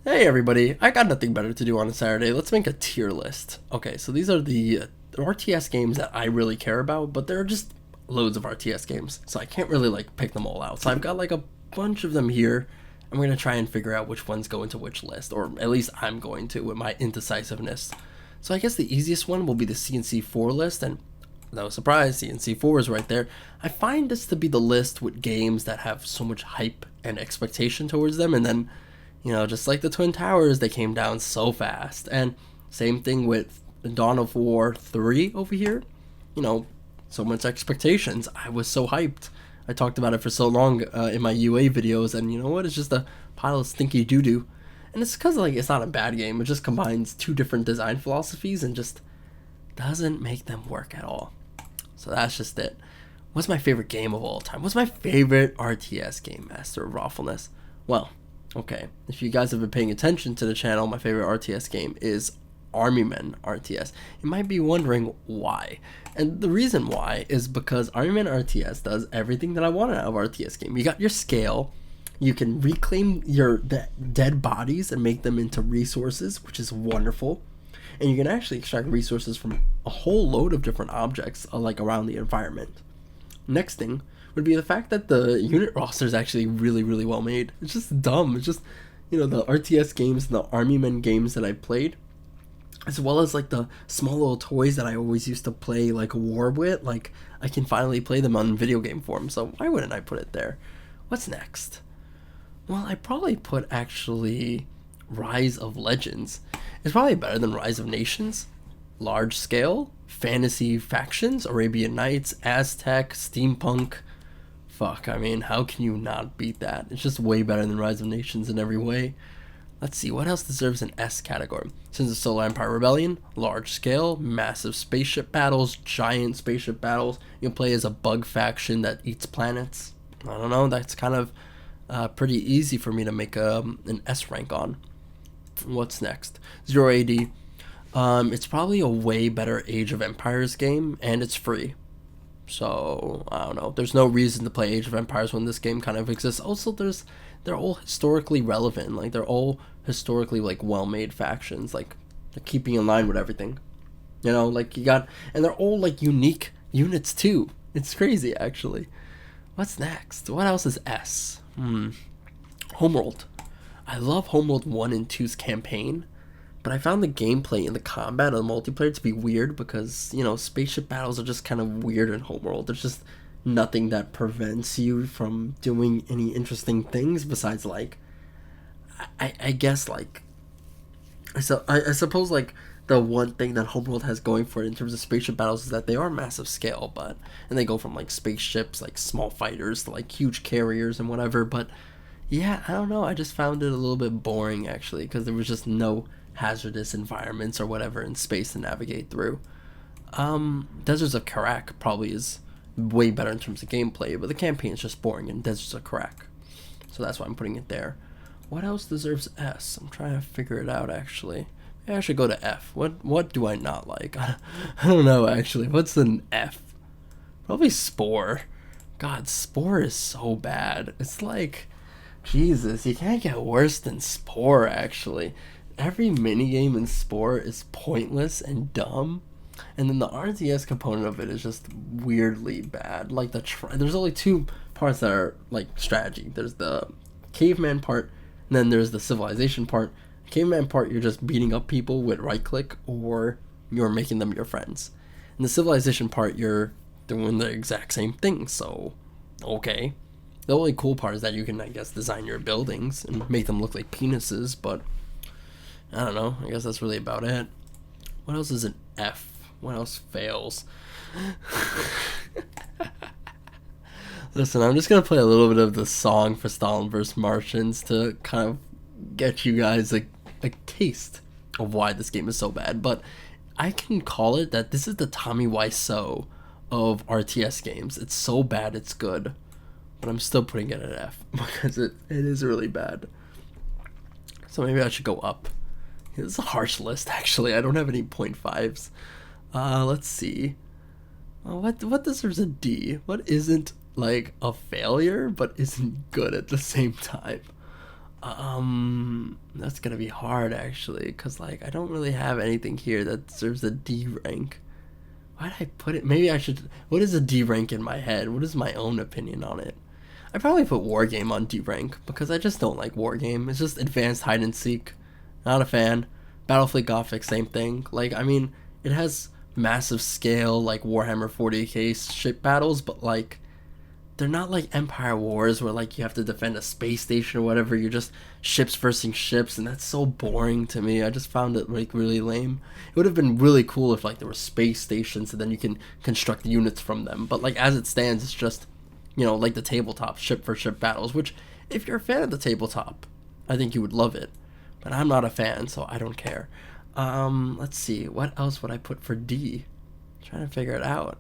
Hey everybody, I got nothing better to do on a Saturday. Let's make a tier list. Okay, so these are the RTS games that I really care about, but there are just loads of RTS games, so I can't really like pick them all out. So I've got like a bunch of them here. I'm going to try and figure out which ones go into which list, or at least I'm going to with my indecisiveness. So I guess the easiest one will be the CNC4 list, and no surprise, CNC4 is right there. I find this to be the list with games that have so much hype and expectation towards them, and then just like the Twin Towers, they came down so fast. And same thing with Dawn of War 3 over here. You know, so much expectations. I was so hyped. I talked about it for so long in my UA videos, and you know what? It's just a pile of stinky doo doo. And it's because like it's not a bad game. It just combines two different design philosophies and just doesn't make them work at all. So that's just it. What's my favorite game of all time? What's my favorite RTS game, Masterofroflness? Well, okay, if you guys have been paying attention to the channel, my favorite RTS game is Army Men RTS. You might be wondering why. And the reason why is because Army Men RTS does everything that I want out of RTS game. You got your scale, you can reclaim your dead bodies and make them into resources, which is wonderful. And you can actually extract resources from a whole load of different objects like around the environment. Next thing would be the fact that the unit roster is actually really, really well made. It's just dumb. It's just, the RTS games and the Army Men games that I played, as well as like the small little toys that I always used to play like war with, like I can finally play them on video game form. So why wouldn't I put it there? What's next? Well, I probably put actually Rise of Legends. It's probably better than Rise of Nations. Large scale, fantasy factions, Arabian Nights, Aztec, steampunk. Fuck, I mean, how can you not beat that? It's just way better than Rise of Nations in every way. Let's see, what else deserves an S category? Since the Solar Empire Rebellion, large scale, massive spaceship battles, giant spaceship battles. You can play as a bug faction that eats planets. I don't know, that's kind of pretty easy for me to make an S rank on. What's next? Zero AD. It's probably a way better Age of Empires game, and it's free. So I don't know. There's no reason to play Age of Empires when this game kind of exists. Also, they're all historically relevant. Like they're all historically like well-made factions. Like they're keeping in line with everything. Like you got, and they're all like unique units too. It's crazy actually. What's next? What else is S? Homeworld. I love Homeworld 1 and 2's campaign, but I found the gameplay and the combat and the multiplayer to be weird because, spaceship battles are just kind of weird in Homeworld. There's just nothing that prevents you from doing any interesting things besides, like, I guess, like, so I suppose, like, the one thing that Homeworld has going for it in terms of spaceship battles is that they are massive scale, and they go from, like, spaceships, like, small fighters to, like, huge carriers and whatever, but yeah, I don't know. I just found it a little bit boring, actually, because there was just no hazardous environments or whatever in space to navigate through. Deserts of Karak probably is way better in terms of gameplay, but the campaign is just boring in Deserts of Karak. So that's why I'm putting it there. What else deserves S? I'm trying to figure it out, actually. Maybe I should go to F. What do I not like? I don't know, actually. What's an F? Probably Spore. God, Spore is so bad. It's like, Jesus, you can't get worse than Spore, actually. Every minigame in Spore is pointless and dumb. And then the RTS component of it is just weirdly bad. Like, there's only two parts that are, like, strategy. There's the caveman part, and then there's the civilization part. Caveman part, you're just beating up people with right-click, or you're making them your friends. In the civilization part, you're doing the exact same thing, so, okay. The only cool part is that you can, I guess, design your buildings and make them look like penises, but I don't know. I guess that's really about it. What else is an F? What else fails? Listen, I'm just going to play a little bit of the song for Stalin vs. Martians to kind of get you guys a taste of why this game is so bad, but I can call it that this is the Tommy Wiseau of RTS games. It's so bad, it's good. But I'm still putting it at F because it is really bad. So maybe I should go up. It's a harsh list, actually. I don't have any 0.5s. Let's see. What deserves a D? What isn't like a failure but isn't good at the same time? That's That's gonna be hard actually, because like I don't really have anything here that deserves a D rank. Why did I put it? Maybe I should. What is a D rank in my head? What is my own opinion on it? I probably put War Game on D rank because I just don't like War Game. It's just advanced hide and seek. Not a fan. Battlefleet Gothic, same thing. Like, I mean, it has massive scale like Warhammer 40k ship battles, but like they're not like Empire Wars where like you have to defend a space station or whatever. You're just ships versus ships, and that's so boring to me. I just found it like really lame. It would have been really cool if like there were space stations and then you can construct units from them. But like as it stands, it's just, you know, like the tabletop ship for ship battles, which if you're a fan of the tabletop, I think you would love it. But I'm not a fan, so I don't care. Let's see, what else would I put for D? I'm trying to figure it out.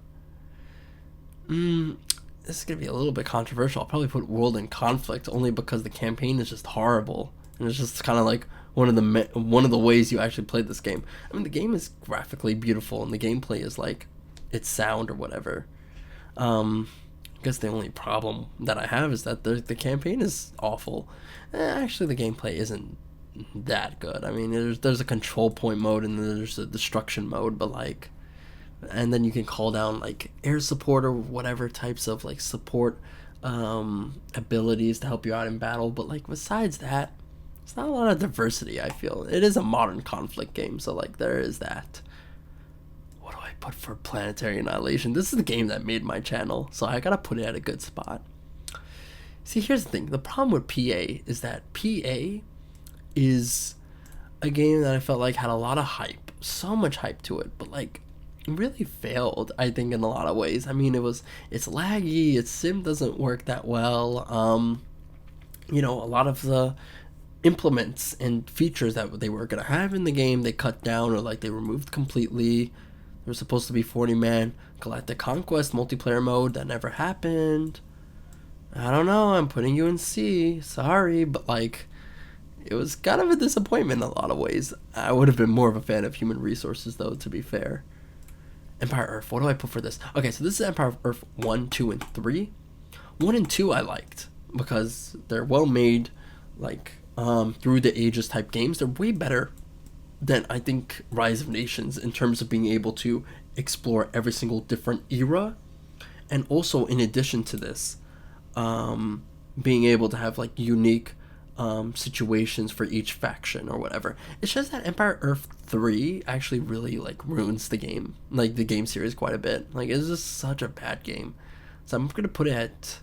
This is gonna be a little bit controversial. I'll probably put World in Conflict only because the campaign is just horrible, and it's just kind of like one of the ways you actually play this game. I mean, the game is graphically beautiful, and the gameplay is like it's sound or whatever. I guess the only problem that I have is that the campaign is awful. Actually, the gameplay isn't that good. I mean, there's a control point mode and there's a destruction mode, but like. And then you can call down like air support or whatever types of like support abilities to help you out in battle. But like besides that, it's not a lot of diversity. I feel it is a modern conflict game, so like there is that. What do I put for Planetary Annihilation? This is the game that made my channel, so I gotta put it at a good spot. See, here's the thing. The problem with PA is that PA is a game that I felt like had a lot of hype, so much hype to it, but like really failed, I think, in a lot of ways. I mean, it's laggy, its sim doesn't work that well. You know, a lot of the implements and features that they were gonna have in the game, they cut down or like they removed completely. There was supposed to be 40-man Galactic Conquest multiplayer mode that never happened. I don't know, I'm putting you in C, sorry, but like it was kind of a disappointment in a lot of ways. I would have been more of a fan of Human Resources though, to be fair. Empire Earth, what do I put for this? Okay, so this is Empire Earth 1, 2, and 3. 1 and 2 I liked because they're well made, like through the ages type games. They're way better than I think Rise of Nations in terms of being able to explore every single different era, and also in addition to this, being able to have like unique situations for each faction or whatever. It's just that Empire Earth 3 actually really like ruins the game, like the game series, quite a bit. Like it's just such a bad game. So I'm gonna put it at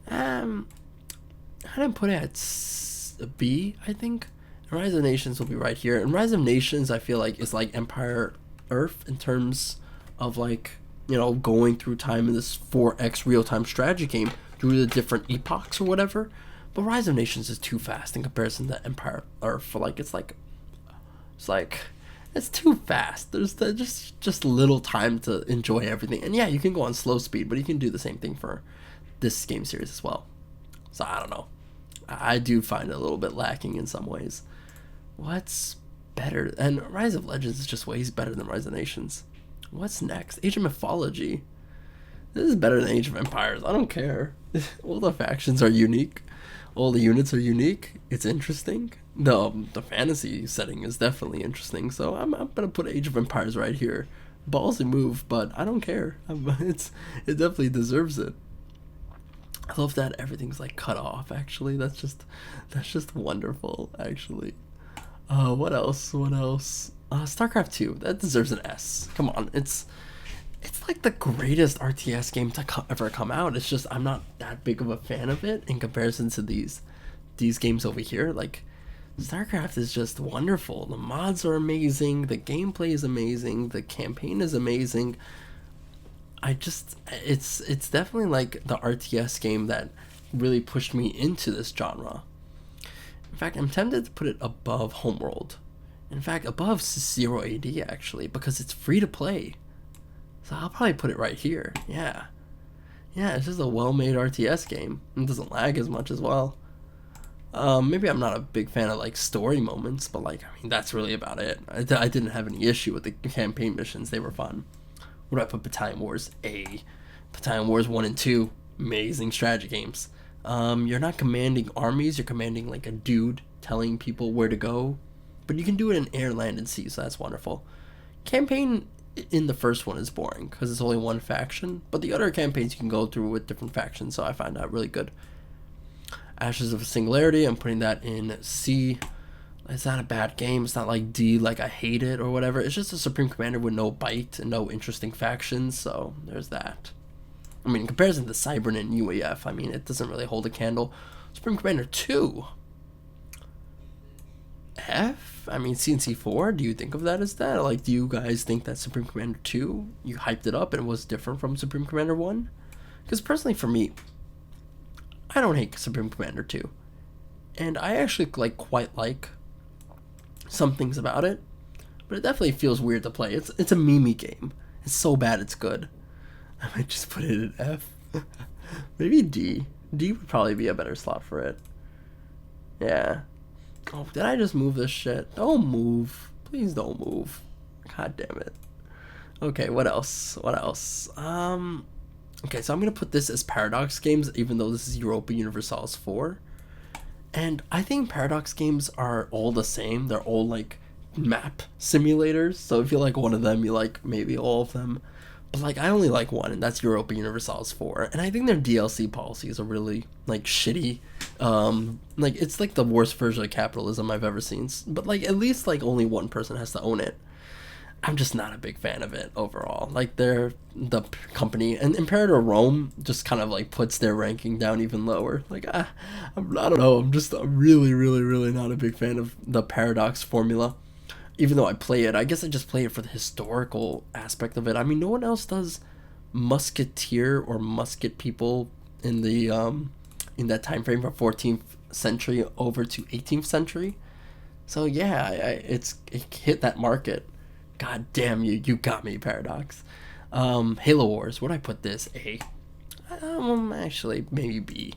I didn't put it at B, I think. Rise of Nations will be right here. And Rise of Nations I feel like is like Empire Earth in terms of like, you know, going through time in this 4X real-time strategy game through the different epochs or whatever. But Rise of Nations is too fast in comparison to Empire Earth. Like it's too fast. There's just little time to enjoy everything. And yeah, you can go on slow speed, but you can do the same thing for this game series as well. So I don't know. I do find it a little bit lacking in some ways. What's better? And Rise of Legends is just ways better than Rise of Nations. What's next? Age of Mythology. This is better than Age of Empires. I don't care. All the factions are unique. All the units are unique. It's interesting. The fantasy setting is definitely interesting. So I'm gonna put Age of Empires right here. Ballsy move, but I don't care. It definitely deserves it. I love that everything's like cut off. Actually, that's just wonderful. Actually, what else? Starcraft 2. That deserves an S. Come on, it's like the greatest RTS game to ever come out. It's just I'm not that big of a fan of it in comparison to these games over here. Like StarCraft is just wonderful. The mods are amazing. The gameplay is amazing. The campaign is amazing. It's definitely like the RTS game that really pushed me into this genre. In fact, I'm tempted to put it above Homeworld. In fact, above Zero AD actually, because it's free to play. So I'll probably put it right here. Yeah, it's just a well-made RTS game. It doesn't lag as much as well. Maybe I'm not a big fan of like story moments, but like, I mean, that's really about it. I didn't have any issue with the campaign missions. They were fun. What do I put? Battalion Wars A. Battalion Wars 1 and 2. Amazing strategy games. You're not commanding armies. You're commanding like a dude telling people where to go, but you can do it in air, land, and sea, so that's wonderful. Campaign in the first one is boring because it's only one faction, but the other campaigns you can go through with different factions, so I find that really good. Ashes of Singularity, I'm putting that in C. It's not a bad game. It's not like D, like I hate it or whatever. It's just a Supreme Commander with no bite and no interesting factions, so there's that. I mean, in comparison to Cybern and UAF, I mean, it doesn't really hold a candle. Supreme Commander 2. F? I mean, CNC 4, do you think of that as that? Like, do you guys think that Supreme Commander 2, you hyped it up and it was different from Supreme Commander 1? Because personally for me, I don't hate Supreme Commander 2. And I actually quite like some things about it, but it definitely feels weird to play. It's a meme game. It's so bad it's good. I might just put it in F. Maybe D. D would probably be a better slot for it. Yeah. Oh, did I just move this shit? Don't move. Please don't move. God damn it. Okay, what else? Okay, so I'm gonna put this as Paradox games, even though this is Europa Universalis 4. And I think Paradox games are all the same. They're all like map simulators. So if you like one of them, you like maybe all of them. But like I only like one, and that's Europa Universalis 4. And I think their DLC policies are really like shitty. Like it's like the worst version of capitalism I've ever seen. But like at least like only one person has to own it. I'm just not a big fan of it overall. Like the company and Imperator Rome just kind of like puts their ranking down even lower. Like I don't know. I'm really not a big fan of the Paradox formula. Even though I play it, I guess I just play it for the historical aspect of it. I mean, no one else does musketeer or musket people in the in that time frame from 14th century over to 18th century. So yeah, it hit that market. God damn you got me, Paradox. Halo Wars, would I put this? A. Actually, maybe B.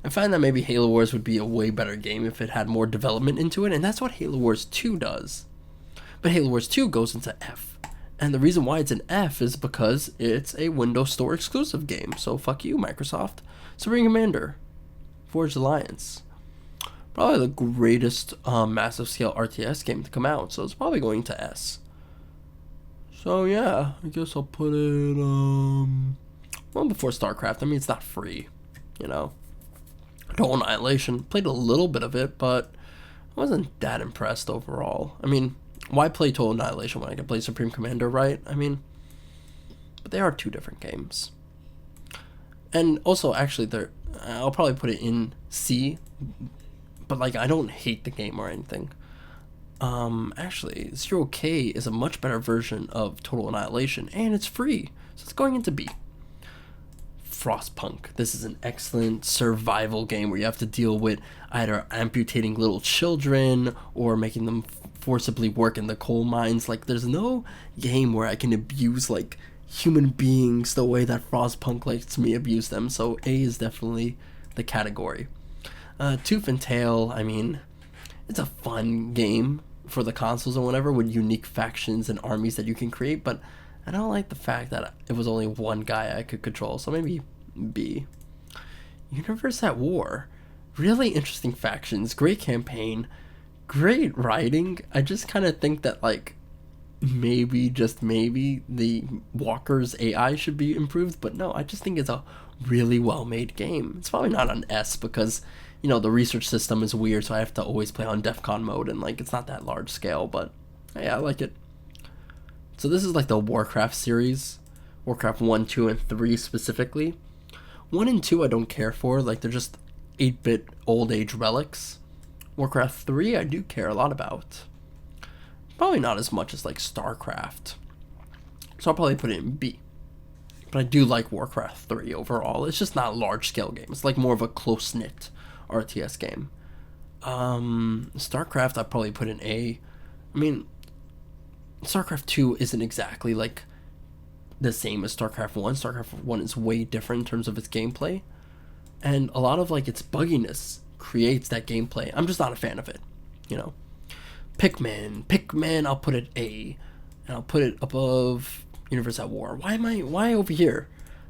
I find that maybe Halo Wars would be a way better game if it had more development into it, and that's what Halo Wars 2 does. But Halo Wars 2 goes into F. And the reason why it's an F is because it's a Windows Store exclusive game. So fuck you, Microsoft. Supreme Commander, Forged Alliance. Probably the greatest massive scale RTS game to come out, so it's probably going to S. So yeah, I guess I'll put it well before Starcraft. I mean, it's not free, you know. Total Annihilation, played a little bit of it, but I wasn't that impressed overall. I mean, why play Total Annihilation when I can play Supreme Commander, right? I mean, but they are two different games. And also, actually, I'll probably put it in C, but like I don't hate the game or anything. Actually, 0K is a much better version of Total Annihilation, and it's free, so it's going into B. Frostpunk. This is an excellent survival game where you have to deal with either amputating little children or making them forcibly work in the coal mines. Like, there's no game where I can abuse, like, human beings the way that Frostpunk lets me abuse them, so A is definitely the category. Tooth and Tail, I mean, it's a fun game for the consoles and whatever with unique factions and armies that you can create, but I don't like the fact that it was only one guy I could control, so maybe B. Universe at War. Really interesting factions, great campaign, great writing. I just kind of think that, like, maybe, just maybe, the Walker's AI should be improved, but no, I just think it's a really well-made game. It's probably not on S because, you know, the research system is weird, so I have to always play on DEFCON mode, and, like, it's not that large scale, but, yeah, I like it. So this is, like, the Warcraft series. Warcraft 1, 2, and 3 specifically. 1 and 2 I don't care for, like, they're just 8-bit old age relics. Warcraft 3 I do care a lot about. Probably not as much as, like, Starcraft. So I'll probably put it in B. But I do like Warcraft 3 overall. It's just not a large-scale game. It's, like, more of a close-knit RTS game. Starcraft I'd probably put in A. I mean, Starcraft 2 isn't exactly, like, the same as Starcraft 1. Starcraft 1 is way different in terms of its gameplay. And a lot of, like, its bugginess creates that gameplay. I'm just not a fan of it, you know. Pikmin, I'll put it A. And I'll put it above Universe at War. Why over here?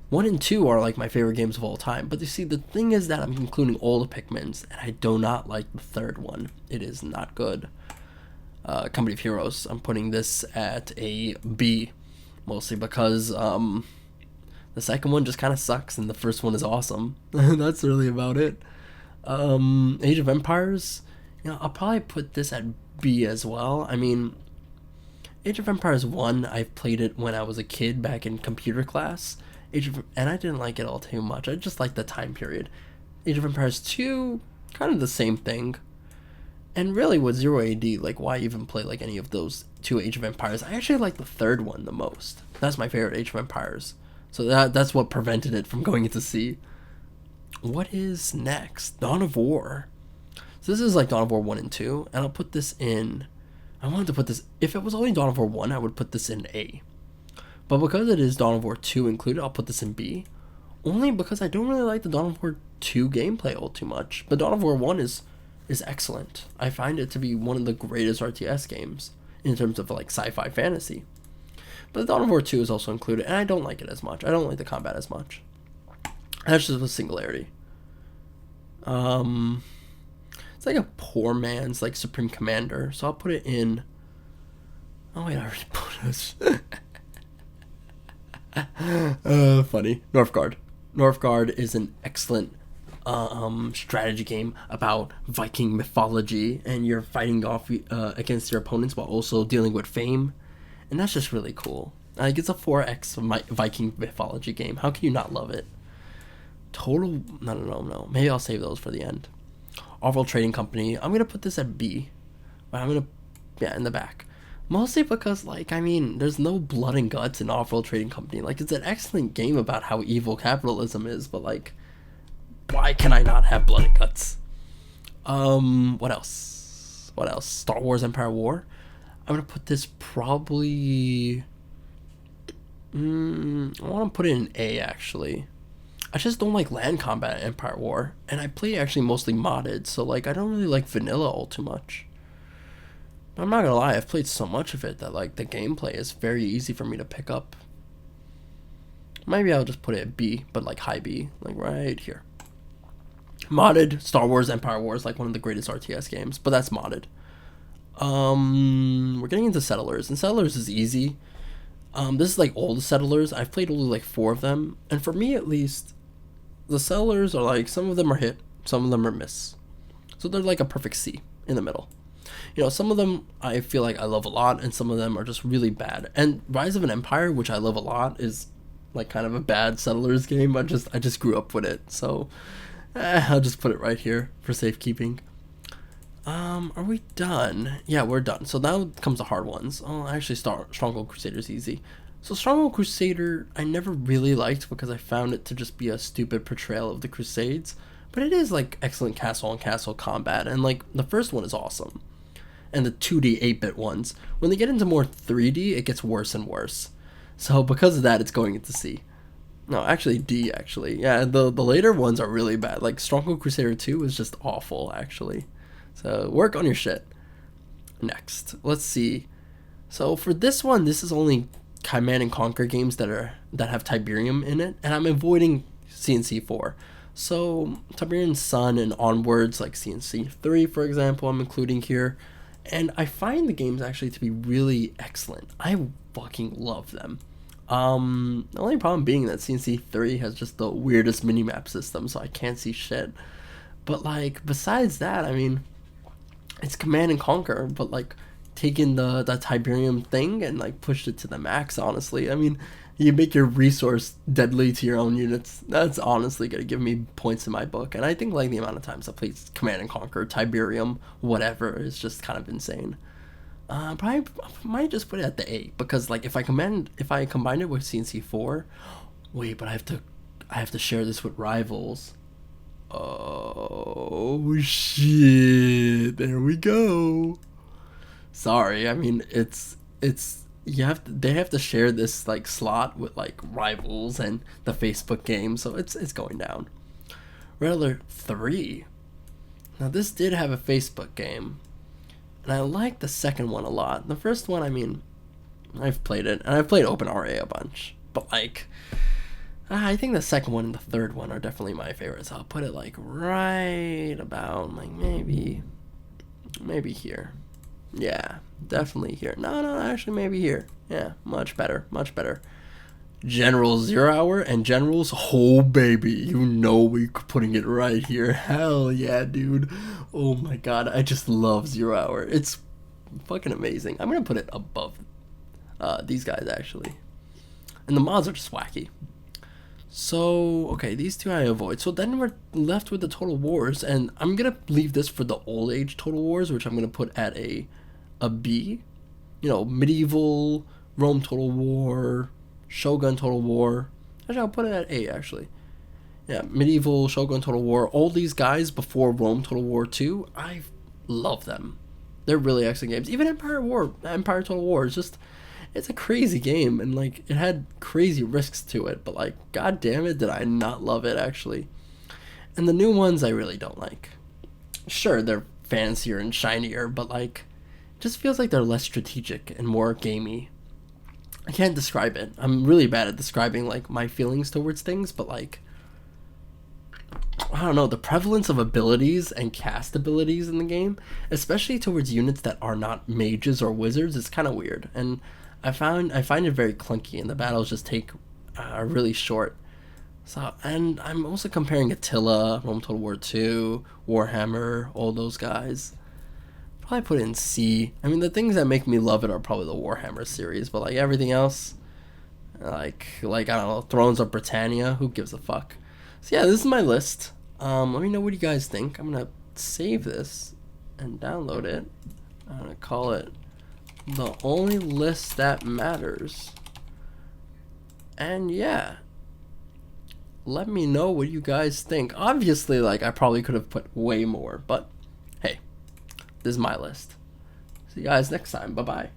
1 and 2 are like my favorite games of all time. But you see, the thing is that I'm including all the Pikmins, and I do not like the third one. It is not good. Company of Heroes, I'm putting this at a B, mostly because the second one just kind of sucks, and the first one is awesome. That's really about it. Age of Empires, I'll probably put this at B as well. I mean, Age of Empires 1, I played it when I was a kid back in computer class. And I didn't like it all too much. I just liked the time period. Age of Empires 2, kind of the same thing. And really with 0 AD, like, why even play like any of those two Age of Empires? I actually like the third one the most. That's my favorite Age of Empires. So that's what prevented it from going into C. What is next? Dawn of War. So this is like Dawn of War 1 and 2. And I'll put this in... I wanted to put this... If it was only Dawn of War 1, I would put this in A. But because it is Dawn of War 2 included, I'll put this in B. Only because I don't really like the Dawn of War 2 gameplay all too much. But Dawn of War 1 is excellent. I find it to be one of the greatest RTS games in terms of like sci-fi fantasy. But Dawn of War 2 is also included, and I don't like it as much. I don't like the combat as much. That's just with Singularity. It's like a poor man's like Supreme Commander. So I'll put it in... Oh wait, I already put this. Funny. Northgard. Northgard is an excellent strategy game about Viking mythology, and you're fighting off against your opponents while also dealing with fame, and that's just really cool. Like, it's a 4X Viking mythology game. How can you not love it? Total... No. Maybe I'll save those for the end. Off-World Trading Company. I'm gonna put this at B. But I'm gonna... Yeah, in the back. Mostly because, like, I mean, there's no blood and guts in Off-World Trading Company. Like, it's an excellent game about how evil capitalism is, but, like, why can I not have blood and guts? What else? Star Wars Empire War. I'm gonna put this probably... I want to put it in A, actually. I just don't like land combat at Empire War, and I play actually mostly modded, so, like, I don't really like vanilla all too much. I'm not gonna lie, I've played so much of it that, like, the gameplay is very easy for me to pick up. Maybe I'll just put it at B, but, like, high B, like, right here. Modded, Star Wars Empire Wars, like, one of the greatest RTS games, but that's modded. We're getting into Settlers, and Settlers is easy. This is, like, all the Settlers. I've played only, like, 4 of them, and for me, at least, the Settlers are, like, some of them are hit, some of them are miss. So they're, like, a perfect C in the middle. Some of them I feel like I love a lot, and some of them are just really bad. And Rise of an Empire, which I love a lot, is like kind of a bad Settlers game. I just grew up with it, so I'll just put it right here for safekeeping. Are we done? Yeah, we're done. So now comes the hard ones. Oh, actually, Stronghold Crusader is easy. So Stronghold Crusader, I never really liked because I found it to just be a stupid portrayal of the Crusades. But it is like excellent castle on castle combat, and like the first one is awesome. And the 2D 8-bit ones. When they get into more 3D, it gets worse and worse. So because of that, it's going into C. No, actually D, actually. Yeah, the later ones are really bad. Like Stronghold Crusader 2 is just awful, actually. So work on your shit. Next, let's see. So for this one, this is only Command and Conquer games that have Tiberium in it, and I'm avoiding CNC4. So Tiberium Sun and onwards, like CNC3, for example, I'm including here. And I find the games actually to be really excellent. I fucking love them. The only problem being that CNC3 has just the weirdest minimap system, so I can't see shit. But, like, besides that, I mean, it's Command and Conquer, but, like, taking the Tiberium thing and, like, pushed it to the max, honestly. I mean, you make your resource deadly to your own units. That's honestly going to give me points in my book. And I think, like, the amount of times I played Command and Conquer, Tiberium, whatever, is just kind of insane. Probably I might just put it at the A, because, like, if I combine it with CNC4, wait, but I have to share this with Rivals. Oh shit! There we go. Sorry, I mean they have to share this like slot with like Rivals and the Facebook game, so it's going down. Red Alert 3. Now this did have a Facebook game, and I like the second one a lot. The first one, I mean, I've played it, and I've played OpenRA a bunch, but like, I think the second one and the third one are definitely my favorites. I'll put it like right about like maybe here. Yeah, definitely here. No, actually maybe here. Yeah, much better, much better. Generals 0 Hour and Generals, oh baby, you know we're putting it right here. Hell yeah, dude. Oh my god, I just love 0 Hour. It's fucking amazing. I'm gonna put it above these guys actually. And the mods are just wacky. So, okay, these two I avoid. So then we're left with the Total Wars, and I'm gonna leave this for the old age Total Wars, which I'm gonna put at a B. You know, medieval, Rome Total War, Shogun Total War. Actually, I'll put it at A, actually. Yeah, medieval, Shogun Total War. All these guys before Rome Total War 2, I love them. They're really excellent games. Even Empire Total War is just... It's a crazy game, and like it had crazy risks to it, but like god damn it did I not love it actually. And the new ones I really don't like. Sure, they're fancier and shinier, but like it just feels like they're less strategic and more gamey. I can't describe it. I'm really bad at describing like my feelings towards things, but like I don't know, the prevalence of abilities and cast abilities in the game, especially towards units that are not mages or wizards, is kind of weird. And I find it very clunky, and the battles just take really short. So, and I'm also comparing Attila, Rome Total War 2, Warhammer, all those guys. Probably put it in C. I mean, the things that make me love it are probably the Warhammer series, but like everything else, like I don't know, Thrones of Britannia, who gives a fuck? So yeah, this is my list. Let me know what you guys think. I'm gonna save this and download it. I'm gonna call it The Only List That Matters. And yeah, let me know what you guys think. Obviously, like I probably could have put way more, but hey, this is my list. See you guys next time. Bye bye.